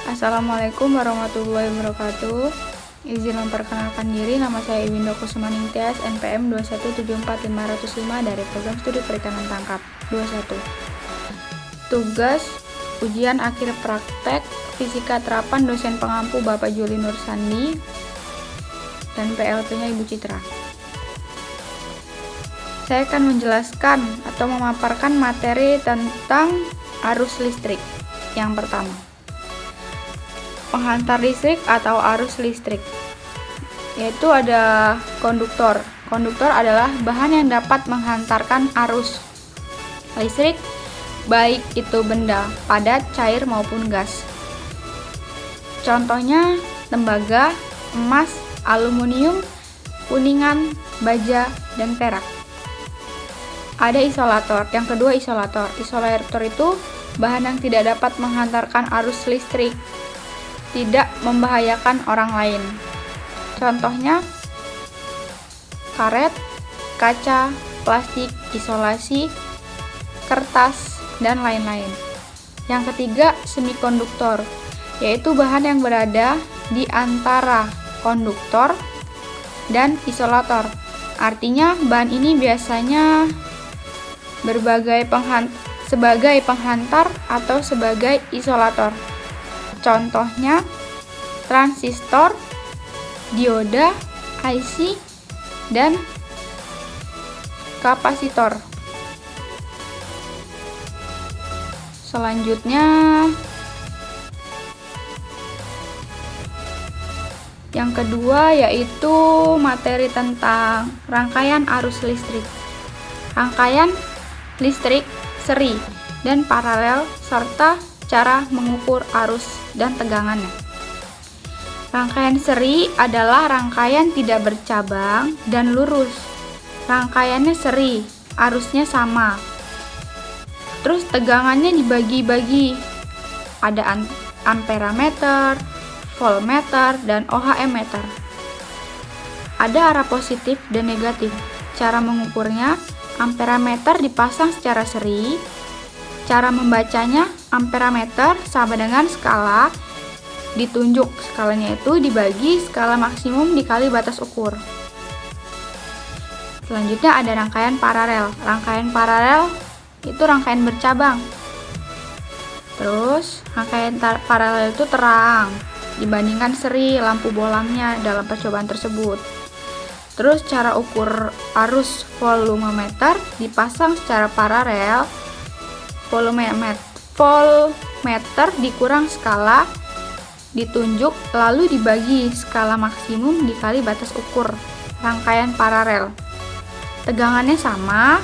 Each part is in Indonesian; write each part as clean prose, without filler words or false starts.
Assalamualaikum warahmatullahi wabarakatuh. Izin memperkenalkan diri, nama saya Iwindo Kusumaning Tias, NPM 2174505 dari Program Studi Perikanan Tangkap 21. Tugas ujian akhir praktek Fisika Terapan dosen pengampu Bapak Juli Nur Sandi dan PLT-nya Ibu Citra. Saya akan menjelaskan atau memaparkan materi tentang arus listrik. Yang pertama, penghantar listrik atau arus listrik, yaitu ada konduktor. Konduktor adalah bahan yang dapat menghantarkan arus listrik, baik itu benda padat, cair maupun gas. Contohnya tembaga, emas, aluminium, kuningan, baja, dan perak. Ada isolator. Yang kedua, isolator. Isolator itu bahan yang tidak dapat menghantarkan arus listrik, tidak membahayakan orang lain. Contohnya karet, kaca, plastik, isolasi, kertas, dan lain-lain. Yang ketiga, semikonduktor, yaitu bahan yang berada di antara konduktor dan isolator. Artinya bahan ini biasanya sebagai penghantar atau sebagai isolator. Contohnya transistor, dioda, IC, dan kapasitor. Selanjutnya, yang kedua yaitu materi tentang rangkaian arus listrik. Rangkaian listrik seri dan paralel serta cara mengukur arus dan tegangannya. Rangkaian seri adalah rangkaian tidak bercabang dan lurus. Rangkaiannya seri, arusnya sama. Terus tegangannya dibagi-bagi. Ada amperameter, voltmeter, dan ohm meter. Ada arah positif dan negatif. Cara mengukurnya, amperameter dipasang secara seri. Cara membacanya, amperameter sama dengan skala ditunjuk. Skalanya itu dibagi skala maksimum dikali batas ukur. Selanjutnya ada rangkaian paralel. Rangkaian paralel itu rangkaian bercabang. Terus rangkaian paralel itu terang dibandingkan seri lampu bolamnya dalam percobaan tersebut. Terus cara ukur arus voltmeter dipasang secara paralel. Voltmeter dikurang skala ditunjuk lalu dibagi skala maksimum dikali batas ukur rangkaian paralel. Tegangannya sama,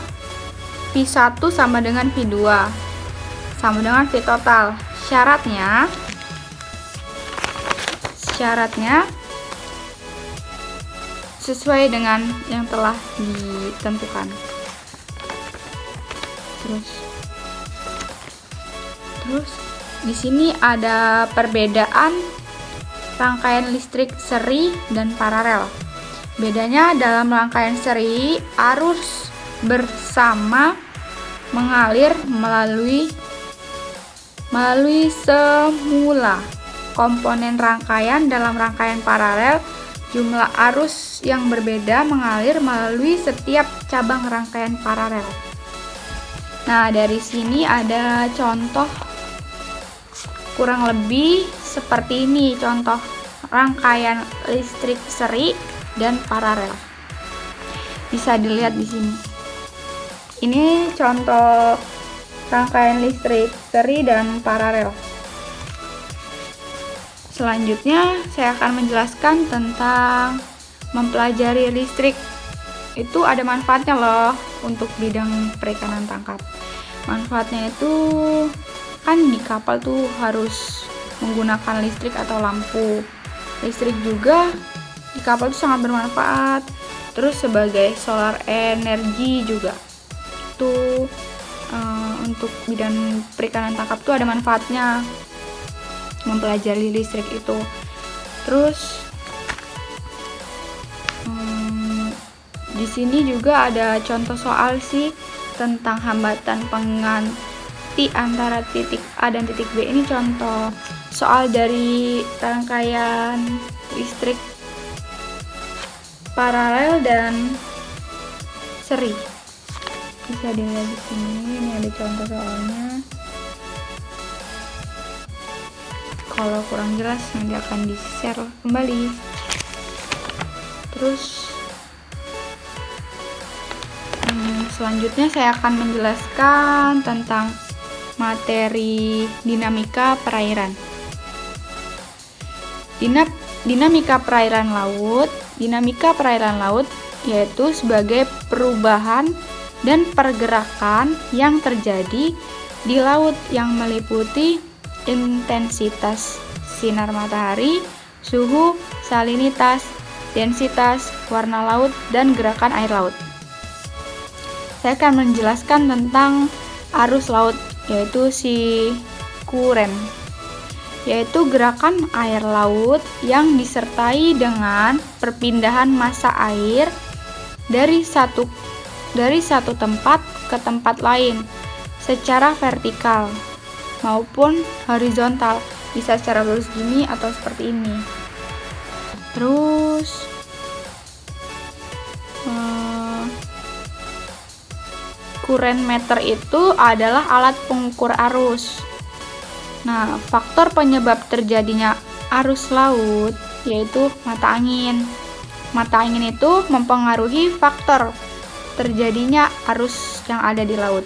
V1 sama dengan V2 sama dengan V total. Syaratnya sesuai dengan yang telah ditentukan. Terus di sini ada perbedaan rangkaian listrik seri dan paralel. Bedanya dalam rangkaian seri, arus bersama mengalir melalui semula komponen rangkaian. Dalam rangkaian paralel, jumlah arus yang berbeda mengalir melalui setiap cabang rangkaian paralel. Nah, dari sini ada contoh kurang lebih seperti ini, contoh rangkaian listrik seri dan paralel. Bisa dilihat di sini. Ini contoh rangkaian listrik seri dan paralel. Selanjutnya saya akan menjelaskan tentang mempelajari listrik. Itu ada manfaatnya loh untuk bidang perikanan tangkap. Manfaatnya itu kan di kapal tuh harus menggunakan listrik atau lampu. Listrik juga di kapal tuh sangat bermanfaat. Terus sebagai solar energi juga. Tuh untuk bidang perikanan tangkap tuh ada manfaatnya mempelajari listrik itu. Terus di sini juga ada contoh soal sih tentang hambatan bukti antara titik A dan titik B. Ini contoh soal dari rangkaian listrik paralel dan seri. Bisa dilihat di sini, ini ada contoh soalnya. Kalau kurang jelas nanti akan di-share kembali. Terus selanjutnya saya akan menjelaskan tentang materi dinamika perairan. Dinamika perairan laut. Dinamika perairan laut yaitu sebagai perubahan dan pergerakan yang terjadi di laut yang meliputi intensitas sinar matahari, suhu, salinitas, densitas, warna laut, dan gerakan air laut. Saya akan menjelaskan tentang arus laut, yaitu si kuren, yaitu gerakan air laut yang disertai dengan perpindahan massa air dari satu tempat ke tempat lain secara vertikal maupun horizontal, bisa secara lurus gini atau seperti ini. Terus kuren meter itu adalah alat pengukur arus. Nah, faktor penyebab terjadinya arus laut yaitu mata angin. Mata angin itu mempengaruhi faktor terjadinya arus yang ada di laut.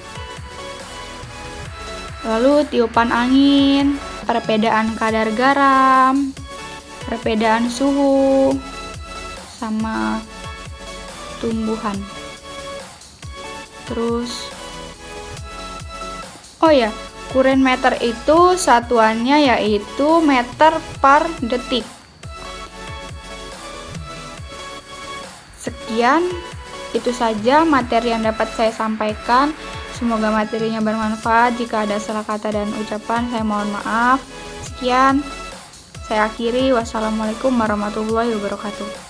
Lalu tiupan angin, perbedaan kadar garam, perbedaan suhu, sama tumbuhan. Terus, kuren meter itu satuannya yaitu meter per detik. Sekian, itu saja materi yang dapat saya sampaikan. Semoga materinya bermanfaat. Jika ada salah kata dan ucapan, saya mohon maaf. Sekian, saya akhiri. Wassalamualaikum warahmatullahi wabarakatuh.